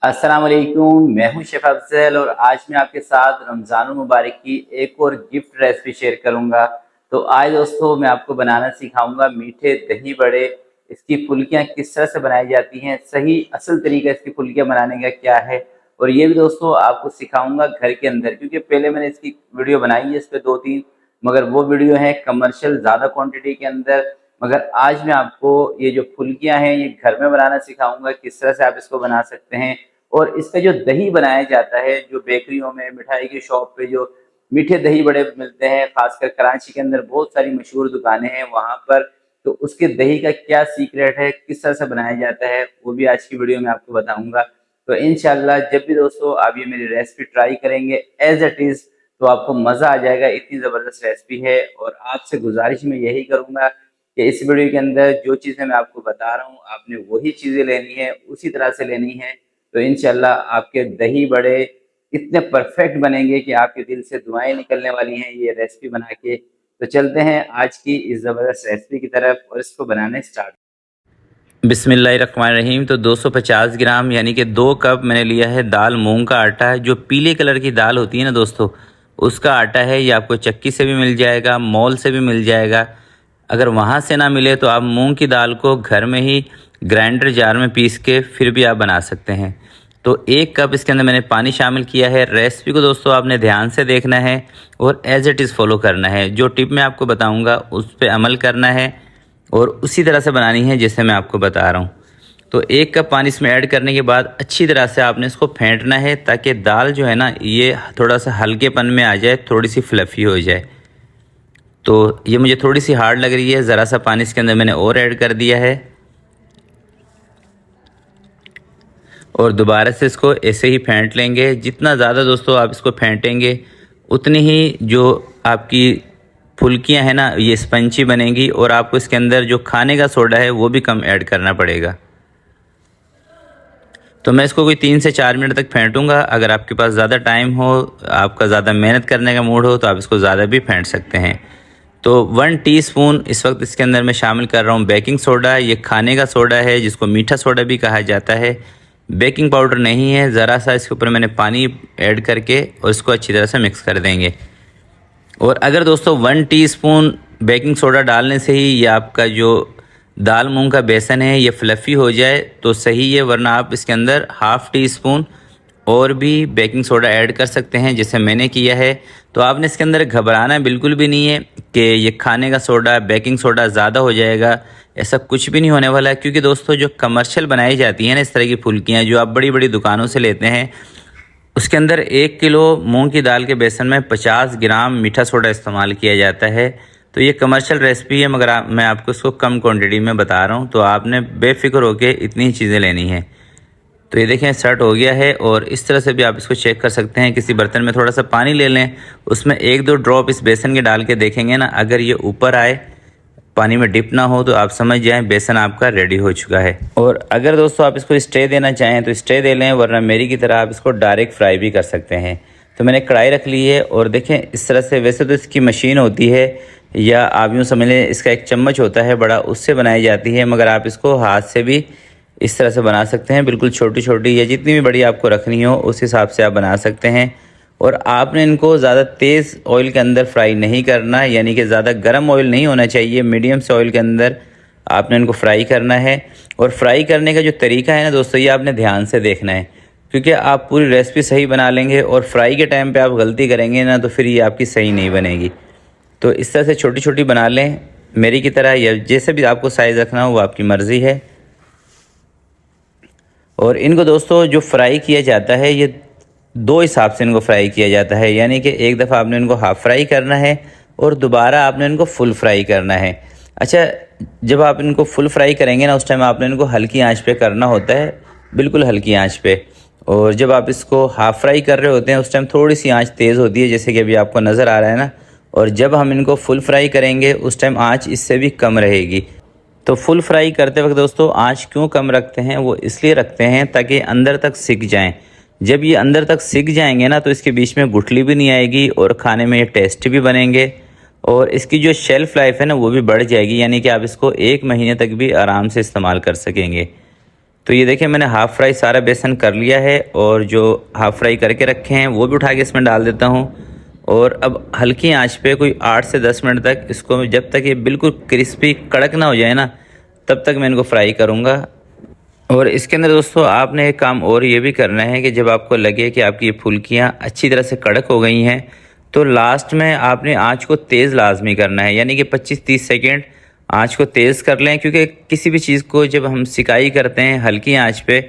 अस्सलाम वालेकुम, मैं हूं शेफ अफजल और आज मैं आपके साथ रमज़ानुल मुबारक की एक और गिफ्ट रेसिपी शेयर करूंगा। तो आज दोस्तों मैं आपको बनाना सिखाऊंगा मीठे दही बड़े। इसकी फुल्कियां किस तरह से बनाई जाती हैं, सही असल तरीका इसकी फुल्कियां बनाने का क्या है, और ये भी दोस्तों आपको सिखाऊंगा घर के अंदर, क्योंकि पहले मैंने इसकी वीडियो बनाई है इस पर 2-3, मगर वो वीडियो है कमर्शियल ज़्यादा क्वान्टिटी के अंदर। मगर आज मैं आपको ये जो फुल्कियां हैं ये घर में बनाना सिखाऊंगा, किस तरह से आप इसको बना सकते हैं। और इसका जो दही बनाया जाता है, जो बेकरियों में मिठाई की शॉप पे जो मीठे दही बड़े मिलते हैं, खासकर कराची के अंदर बहुत सारी मशहूर दुकानें हैं वहां पर, तो उसके दही का क्या सीक्रेट है, किस तरह से बनाया जाता है, वो भी आज की वीडियो में आपको बताऊंगा। तो इंशाल्लाह जब भी दोस्तों आप ये मेरी रेसिपी ट्राई करेंगे एज इट इज, तो आपको मजा आ जाएगा। इतनी जबरदस्त रेसिपी है और आपसे गुजारिश मैं यही करूंगा कि इस वीडियो के अंदर जो चीजें मैं आपको बता रहा हूँ आपने वही चीजें लेनी है, उसी तरह से लेनी है। तो इंशाल्लाह आपके दही बड़े इतने परफेक्ट बनेंगे कि आपके दिल से दुआएं निकलने वाली हैं ये रेसिपी बना के। तो चलते हैं आज की इस ज़बरदस्त रेसिपी की तरफ और इसको बनाने स्टार्ट। बिस्मिल्लाहिर्रहमानिर्रहीम। तो 250 ग्राम यानी कि 2 कप मैंने लिया है दाल मूंग का आटा है, जो पीले कलर की दाल होती है ना दोस्तों, उसका आटा है। ये आपको चक्की से भी मिल जाएगा, मॉल से भी मिल जाएगा। अगर वहाँ से ना मिले तो आप मूंग की दाल को घर में ही ग्राइंडर जार में पीस के फिर भी आप बना सकते हैं। तो 1 कप इसके अंदर मैंने पानी शामिल किया है। रेसिपी को दोस्तों आपने ध्यान से देखना है और एज इट इज़ फॉलो करना है। जो टिप मैं आपको बताऊंगा उस पर अमल करना है और उसी तरह से बनानी है जैसे मैं आपको बता रहा हूँ। तो 1 कप पानी इसमें ऐड करने के बाद अच्छी तरह से आपने इसको फेंटना है, ताकि दाल जो है ना ये थोड़ा सा हल्केपन में आ जाए, थोड़ी सी फ्लफ़ी हो जाए। तो ये मुझे थोड़ी सी हार्ड लग रही है, ज़रा सा पानी इसके अंदर मैंने और ऐड कर दिया है और दोबारा से इसको ऐसे ही फेंट लेंगे। जितना ज़्यादा दोस्तों आप इसको फेंटेंगे उतनी ही जो आपकी फुल्कियां हैं ना ये स्पंची बनेंगी, और आपको इसके अंदर जो खाने का सोडा है वो भी कम ऐड करना पड़ेगा। तो मैं इसको कोई 3 से 4 मिनट तक फेंटूंगा। अगर आपके पास ज़्यादा टाइम हो, आपका ज़्यादा मेहनत करने का मूड हो, तो आप इसको ज़्यादा भी फेंट सकते हैं। तो 1 टीस्पून इस वक्त इसके अंदर मैं शामिल कर रहा हूँ बेकिंग सोडा। ये खाने का सोडा है जिसको मीठा सोडा भी कहा जाता है, बेकिंग पाउडर नहीं है। ज़रा सा इसके ऊपर मैंने पानी ऐड करके और इसको अच्छी तरह से मिक्स कर देंगे। और अगर दोस्तों 1 टीस्पून बेकिंग सोडा डालने से ही ये आपका जो दाल मूंग का बेसन है ये फ्लफ़ी हो जाए तो सही है, वरना आप इसके अंदर ½ टीस्पून और भी बेकिंग सोडा ऐड कर सकते हैं जैसे मैंने किया है। तो आपने इसके अंदर घबराना बिल्कुल भी नहीं है कि ये खाने का सोडा बेकिंग सोडा ज़्यादा हो जाएगा, ऐसा कुछ भी नहीं होने वाला है। क्योंकि दोस्तों जो कमर्शियल बनाई जाती हैं ना इस तरह की फुल्कियाँ, जो आप बड़ी बड़ी दुकानों से लेते हैं, उसके अंदर 1 किलो मूंग की दाल के बेसन में 50 ग्राम मीठा सोडा इस्तेमाल किया जाता है। तो ये कमर्शियल रेसिपी है, मगर मैं आपको इसको कम क्वांटिटी में बता रहा हूँ, तो आपने बेफिक्र होकर इतनी ही चीज़ें लेनी है। तो ये देखें सेट हो गया है। और इस तरह से भी आप इसको चेक कर सकते हैं। किसी बर्तन में थोड़ा सा पानी ले लें, उसमें 1-2 ड्रॉप इस बेसन के डाल के देखेंगे ना, अगर ये ऊपर आए, पानी में डिप ना हो, तो आप समझ जाएं बेसन आपका रेडी हो चुका है। और अगर दोस्तों आप इसको स्टे देना चाहें तो स्टे दे लें, वरना मेरी की तरह आप इसको डायरेक्ट फ्राई भी कर सकते हैं। तो मैंने कढ़ाई रख ली है और देखें इस तरह से, वैसे तो इसकी मशीन होती है या आप यूँ समझ लें इसका एक चम्मच होता है बड़ा, उससे बनाई जाती है, मगर आप इसको हाथ से भी इस तरह से बना सकते हैं। बिल्कुल छोटी छोटी या जितनी भी बड़ी आपको रखनी हो उस हिसाब से आप बना सकते हैं। और आपने इनको ज़्यादा तेज़ ऑयल के अंदर फ्राई नहीं करना, यानी कि ज़्यादा गर्म ऑयल नहीं होना चाहिए, मीडियम से ऑयल के अंदर आपने इनको फ्राई करना है। और फ्राई करने का जो तरीका है ना दोस्तों, ये आपने ध्यान से देखना है, क्योंकि आप पूरी रेसिपी सही बना लेंगे और फ्राई के टाइम पे आप गलती करेंगे ना तो फिर ये आपकी सही नहीं बनेगी। तो इस तरह से छोटी छोटी बना लें मेरी की तरह, या जैसे भी आपको साइज़ रखना हो वो आपकी मर्ज़ी है। और इनको दोस्तों जो फ्राई किया जाता है ये 2 हिसाब से इनको फ्राई किया जाता है, यानी कि एक दफ़ा आपने इनको हाफ़ फ्राई करना है और दोबारा आपने इनको फुल फ्राई करना है। अच्छा, जब आप इनको फुल फ्राई करेंगे ना उस टाइम आपने इनको हल्की आंच पे करना होता है, बिल्कुल हल्की आंच पे। और जब आप इसको हाफ़ फ्राई कर रहे होते हैं उस टाइम थोड़ी सी आंच तेज़ होती है, जैसे कि अभी आपको नज़र आ रहा है ना। और जब हम इनको फुल फ्राई करेंगे उस टाइम आँच इससे भी कम रहेगी। तो फुल फ्राई करते वक्त दोस्तों आंच क्यों कम रखते हैं, वो इसलिए रखते हैं ताकि अंदर तक सिक जाएं। जब ये अंदर तक सिक जाएंगे ना तो इसके बीच में गुठली भी नहीं आएगी और खाने में ये टेस्टी भी बनेंगे। और इसकी जो शेल्फ़ लाइफ है ना वो भी बढ़ जाएगी, यानी कि आप इसको 1 महीने तक भी आराम से इस्तेमाल कर सकेंगे। तो ये देखिए मैंने हाफ़ फ्राई सारा बेसन कर लिया है और जो हाफ़ फ्राई करके रखे हैं वो भी उठा के इसमें डाल देता हूँ। और अब हल्की आंच पे कोई 8 से 10 मिनट तक इसको, जब तक ये बिल्कुल क्रिस्पी कड़क ना हो जाए ना, तब तक मैं इनको फ्राई करूँगा। और इसके अंदर दोस्तों आपने एक काम और ये भी करना है कि जब आपको लगे कि आपकी ये फुल्कियाँ अच्छी तरह से कड़क हो गई हैं, तो लास्ट में आपने आँच को तेज़ लाजमी करना है, यानी कि 25-30 सेकेंड आँच को तेज़ कर लें। क्योंकि किसी भी चीज़ को जब हम सिकाई करते हैं हल्की आँच पे,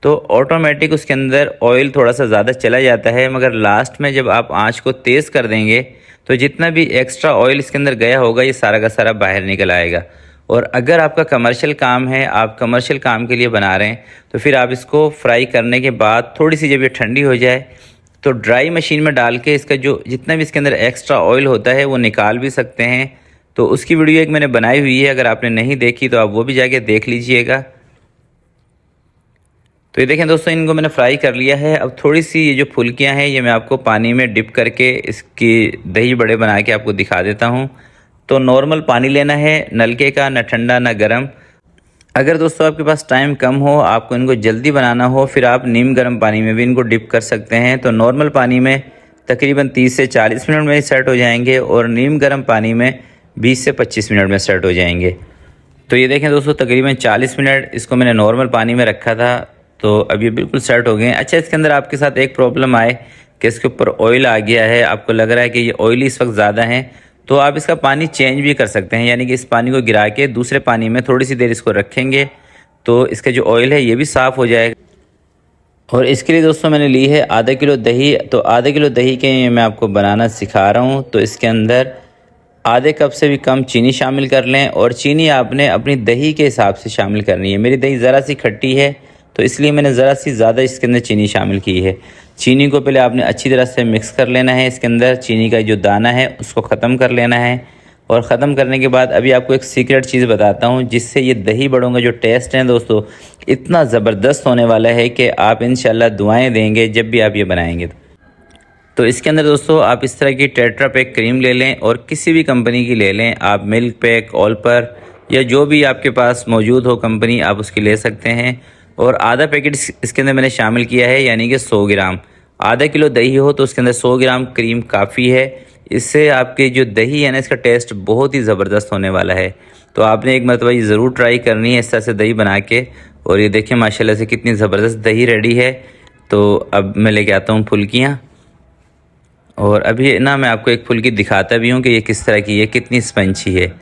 तो ऑटोमेटिक उसके अंदर ऑयल थोड़ा सा ज़्यादा चला जाता है, मगर लास्ट में जब आप आँच को तेज़ कर देंगे तो जितना भी एक्स्ट्रा ऑयल इसके अंदर गया होगा ये सारा का सारा बाहर निकल आएगा। और अगर आपका कमर्शियल काम है, आप कमर्शियल काम के लिए बना रहे हैं, तो फिर आप इसको फ्राई करने के बाद थोड़ी सी जब ये ठंडी हो जाए तो ड्राई मशीन में डाल के इसका जो जितना भी इसके अंदर एक्स्ट्रा ऑयल होता है वो निकाल भी सकते हैं। तो उसकी वीडियो एक मैंने बनाई हुई है, अगर आपने नहीं देखी तो आप वो भी जाके देख लीजिएगा। तो ये देखें दोस्तों, इनको मैंने फ्राई कर लिया है। अब थोड़ी सी ये जो फुल्कियाँ हैं ये मैं आपको पानी में डिप करके इसकी दही बड़े बना के आपको दिखा देता हूँ। तो नॉर्मल पानी लेना है, नलके का, ना ठंडा ना गर्म। अगर दोस्तों आपके पास टाइम कम हो, आपको इनको जल्दी बनाना हो, फिर आप नीम गर्म पानी में भी इनको डिप कर सकते हैं। तो नॉर्मल पानी में तकरीबन 30 से 40 मिनट में सेट हो जाएंगे और नीम गर्म पानी में 20 से 25 मिनट में सेट हो जाएंगे। तो ये देखें दोस्तों, तकरीबन 40 मिनट इसको मैंने नॉर्मल पानी में रखा था, तो अब ये बिल्कुल सेट हो गए हैं। अच्छा, इसके अंदर आपके साथ एक प्रॉब्लम आए कि इसके ऊपर ऑयल आ गया है, आपको लग रहा है कि ये ऑयली इस वक्त ज़्यादा है, तो आप इसका पानी चेंज भी कर सकते हैं। यानी कि इस पानी को गिरा के दूसरे पानी में थोड़ी सी देर इसको रखेंगे तो इसका जो ऑयल है ये भी साफ़ हो जाएगा। और इसके लिए दोस्तों मैंने ली है आधा किलो दही। तो आधा किलो दही के मैं आपको बनाना सिखा रहा हूँ। तो इसके अंदर आधे कप से भी कम चीनी शामिल कर लें, और चीनी आपने अपनी दही के हिसाब से शामिल करनी है। मेरी दही ज़रा सी खट्टी है तो इसलिए मैंने ज़रा सी ज़्यादा इसके अंदर चीनी शामिल की है। चीनी को पहले आपने अच्छी तरह से मिक्स कर लेना है। इसके अंदर चीनी का जो दाना है उसको ख़त्म कर लेना है। और ख़त्म करने के बाद अभी आपको एक सीक्रेट चीज़ बताता हूँ, जिससे ये दही बड़ों का जो टेस्ट है दोस्तों इतना ज़बरदस्त होने वाला है कि आप इंशाल्लाह दुआएं देंगे जब भी आप ये बनाएंगे। तो इसके अंदर दोस्तों आप इस तरह की टेट्रा पैक क्रीम ले लें, और किसी भी कंपनी की ले लें आप, मिल्क पैक, ऑलपर या जो भी आपके पास मौजूद हो कंपनी, आप उसकी ले सकते हैं। और आधा पैकेट इसके अंदर मैंने शामिल किया है, यानी कि 100 ग्राम। आधा किलो दही हो तो उसके अंदर 100 ग्राम क्रीम काफ़ी है। इससे आपकी जो दही है ना, इसका टेस्ट बहुत ही ज़बरदस्त होने वाला है। तो आपने एक मरतबा ये ज़रूर ट्राई करनी है इस तरह से दही बना के। और ये देखिए माशाल्लाह से कितनी ज़बरदस्त दही रेडी है। तो अब मैं लेके आता हूँ फुल्कियाँ, और अभी ना मैं आपको एक फुल्की दिखाता भी हूँ कि ये किस तरह की है, कितनी स्पंची है।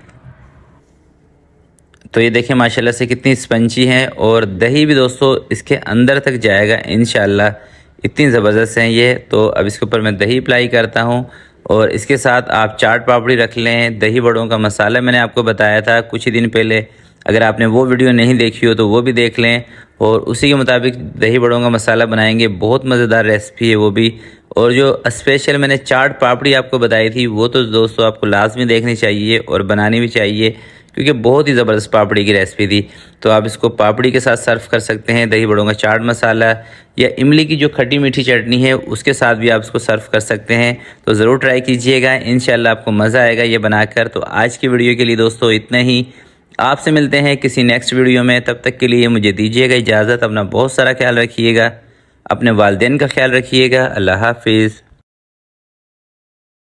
तो ये देखिए माशाल्लाह से कितनी स्पंची है, और दही भी दोस्तों इसके अंदर तक जाएगा इंशाल्लाह, इतनी ज़बरदस्त है ये। तो अब इसके ऊपर मैं दही अप्लाई करता हूँ, और इसके साथ आप चाट पापड़ी रख लें। दही बड़ों का मसाला मैंने आपको बताया था कुछ ही दिन पहले, अगर आपने वो वीडियो नहीं देखी हो तो वो भी देख लें, और उसी के मुताबिक दही बड़ों का मसाला बनाएंगे। बहुत मज़ेदार रेसिपी है वो भी। और जो स्पेशल मैंने चाट पापड़ी आपको बताई थी वो तो दोस्तों आपको लाजमी देखनी चाहिए और बनानी भी चाहिए, क्योंकि बहुत ही ज़बरदस्त पापड़ी की रेसिपी थी। तो आप इसको पापड़ी के साथ सर्व कर सकते हैं, दही बड़ों का चाट मसाला या इमली की जो खट्टी मीठी चटनी है उसके साथ भी आप इसको सर्व कर सकते हैं। तो ज़रूर ट्राई कीजिएगा, इंशाल्लाह आपको मज़ा आएगा ये बनाकर। तो आज की वीडियो के लिए दोस्तों इतना ही। आपसे मिलते हैं किसी नेक्स्ट वीडियो में, तब तक के लिए मुझे दीजिएगा इजाज़त। अपना बहुत सारा ख्याल रखिएगा, अपने वालिदैन का ख्याल रखिएगा। अल्लाह हाफिज़।